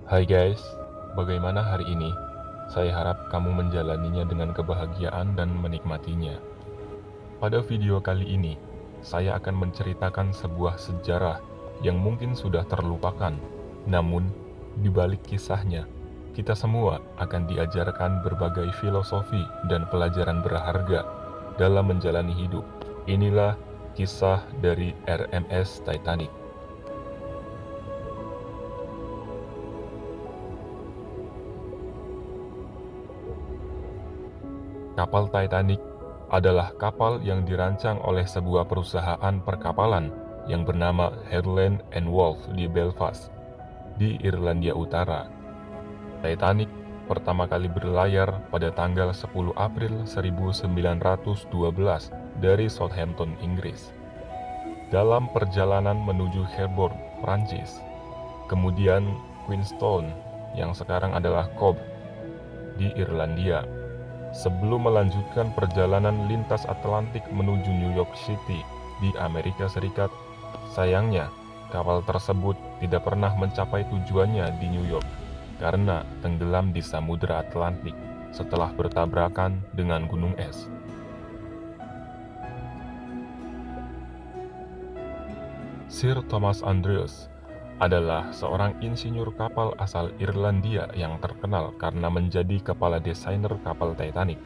Hai guys, bagaimana hari ini? Saya harap kamu menjalaninya dengan kebahagiaan dan menikmatinya. Pada video kali ini, saya akan menceritakan sebuah sejarah yang mungkin sudah terlupakan. Namun, di balik kisahnya, kita semua akan diajarkan berbagai filosofi dan pelajaran berharga dalam menjalani hidup. Inilah kisah dari RMS Titanic. Kapal Titanic adalah kapal yang dirancang oleh sebuah perusahaan perkapalan yang bernama Harland and Wolff di Belfast, di Irlandia Utara. Titanic pertama kali berlayar pada tanggal 10 April 1912 dari Southampton, Inggris. Dalam perjalanan menuju Cherbourg, Prancis, kemudian Queenstown yang sekarang adalah Cobh di Irlandia, sebelum melanjutkan perjalanan lintas Atlantik menuju New York City di Amerika Serikat. Sayangnya, kapal tersebut tidak pernah mencapai tujuannya di New York karena tenggelam di Samudra Atlantik setelah bertabrakan dengan gunung es. Sir Thomas Andrews adalah seorang insinyur kapal asal Irlandia yang terkenal karena menjadi kepala desainer kapal Titanic.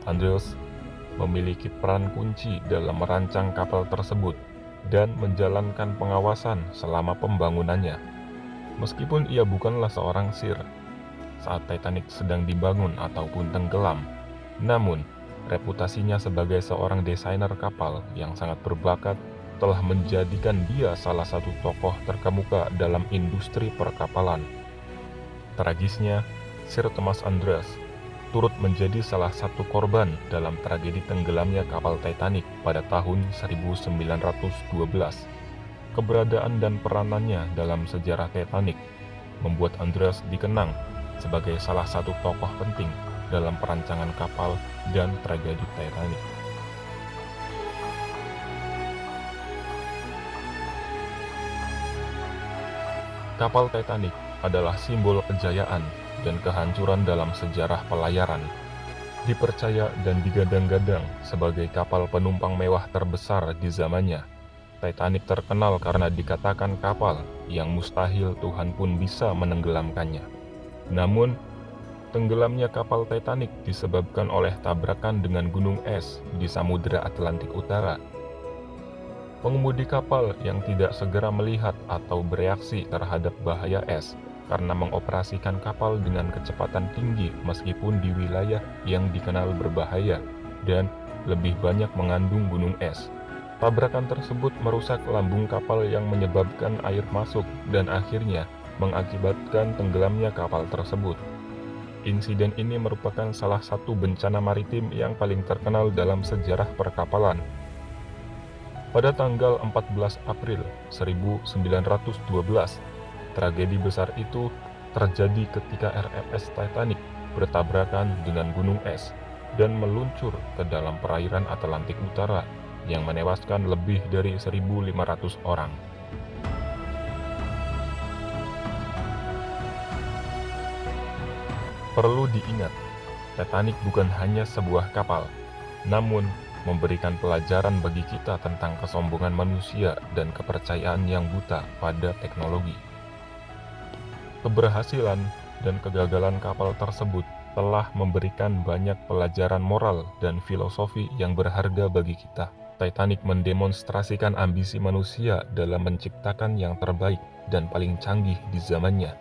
Andrews memiliki peran kunci dalam merancang kapal tersebut dan menjalankan pengawasan selama pembangunannya. Meskipun ia bukanlah seorang sir saat Titanic sedang dibangun ataupun tenggelam, namun reputasinya sebagai seorang desainer kapal yang sangat berbakat telah menjadikan dia salah satu tokoh terkemuka dalam industri perkapalan. Tragisnya, Sir Thomas Andrews turut menjadi salah satu korban dalam tragedi tenggelamnya kapal Titanic pada tahun 1912. Keberadaan dan peranannya dalam sejarah Titanic membuat Andrews dikenang sebagai salah satu tokoh penting dalam perancangan kapal dan tragedi Titanic. Kapal Titanic adalah simbol kejayaan dan kehancuran dalam sejarah pelayaran. Dipercaya dan digadang-gadang sebagai kapal penumpang mewah terbesar di zamannya, Titanic terkenal karena dikatakan kapal yang mustahil Tuhan pun bisa menenggelamkannya. Namun, tenggelamnya kapal Titanic disebabkan oleh tabrakan dengan gunung es di Samudra Atlantik Utara. Pengemudi kapal yang tidak segera melihat atau bereaksi terhadap bahaya es karena mengoperasikan kapal dengan kecepatan tinggi meskipun di wilayah yang dikenal berbahaya dan lebih banyak mengandung gunung es. Tabrakan tersebut merusak lambung kapal yang menyebabkan air masuk dan akhirnya mengakibatkan tenggelamnya kapal tersebut. Insiden ini merupakan salah satu bencana maritim yang paling terkenal dalam sejarah perkapalan. Pada tanggal 14 April 1912, tragedi besar itu terjadi ketika RMS Titanic bertabrakan dengan gunung es dan meluncur ke dalam perairan Atlantik Utara yang menewaskan lebih dari 1.500 orang. Perlu diingat, Titanic bukan hanya sebuah kapal, namun memberikan pelajaran bagi kita tentang kesombongan manusia dan kepercayaan yang buta pada teknologi. Keberhasilan dan kegagalan kapal tersebut telah memberikan banyak pelajaran moral dan filosofi yang berharga bagi kita. Titanic mendemonstrasikan ambisi manusia dalam menciptakan yang terbaik dan paling canggih di zamannya.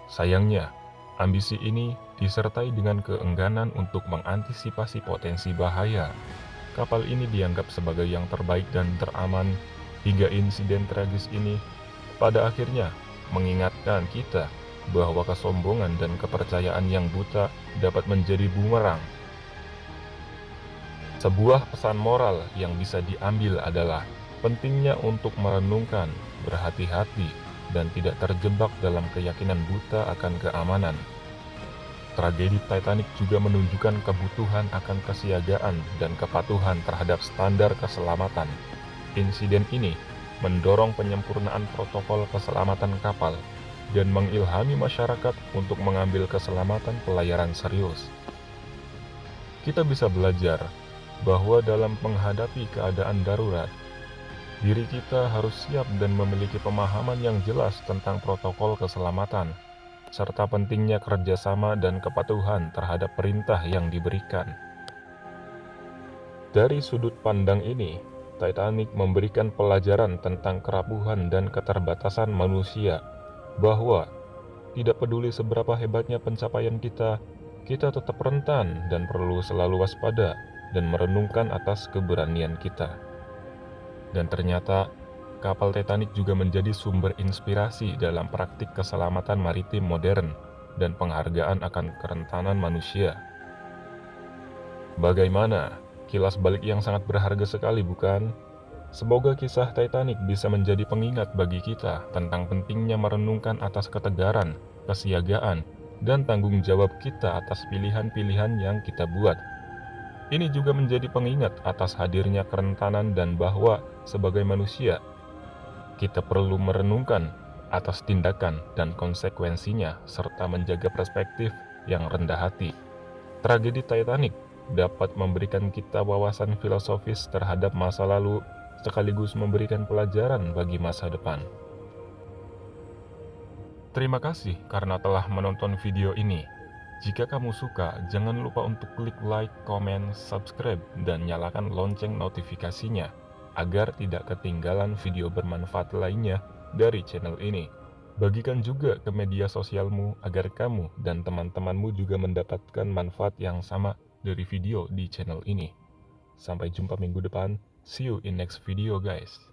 Sayangnya, ambisi ini disertai dengan keengganan untuk mengantisipasi potensi bahaya. Kapal ini dianggap sebagai yang terbaik dan teraman hingga insiden tragis ini pada akhirnya mengingatkan kita bahwa kesombongan dan kepercayaan yang buta dapat menjadi bumerang. Sebuah pesan moral yang bisa diambil adalah pentingnya untuk merenungkan, berhati-hati, dan tidak terjebak dalam keyakinan buta akan keamanan. Tragedi Titanic juga menunjukkan kebutuhan akan kesiagaan dan kepatuhan terhadap standar keselamatan. Insiden ini mendorong penyempurnaan protokol keselamatan kapal dan mengilhami masyarakat untuk mengambil keselamatan pelayaran serius. Kita bisa belajar bahwa dalam menghadapi keadaan darurat, diri kita harus siap dan memiliki pemahaman yang jelas tentang protokol keselamatan, serta pentingnya kerjasama dan kepatuhan terhadap perintah yang diberikan. Dari sudut pandang ini, Titanic memberikan pelajaran tentang kerapuhan dan keterbatasan manusia, bahwa tidak peduli seberapa hebatnya pencapaian kita tetap rentan dan perlu selalu waspada dan merenungkan atas keberanian kita. Dan ternyata, kapal Titanic juga menjadi sumber inspirasi dalam praktik keselamatan maritim modern dan penghargaan akan kerentanan manusia. Bagaimana? Kilas balik yang sangat berharga sekali, bukan? Semoga kisah Titanic bisa menjadi pengingat bagi kita tentang pentingnya merenungkan atas ketegaran, kesiagaan, dan tanggung jawab kita atas pilihan-pilihan yang kita buat. Ini juga menjadi pengingat atas hadirnya kerentanan dan bahwa sebagai manusia, kita perlu merenungkan atas tindakan dan konsekuensinya serta menjaga perspektif yang rendah hati. Tragedi Titanic dapat memberikan kita wawasan filosofis terhadap masa lalu sekaligus memberikan pelajaran bagi masa depan. Terima kasih karena telah menonton video ini. Jika kamu suka, jangan lupa untuk klik like, komen, subscribe, dan nyalakan lonceng notifikasinya agar tidak ketinggalan video bermanfaat lainnya dari channel ini. Bagikan juga ke media sosialmu agar kamu dan teman-temanmu juga mendapatkan manfaat yang sama dari video di channel ini. Sampai jumpa minggu depan. See you in next video, guys.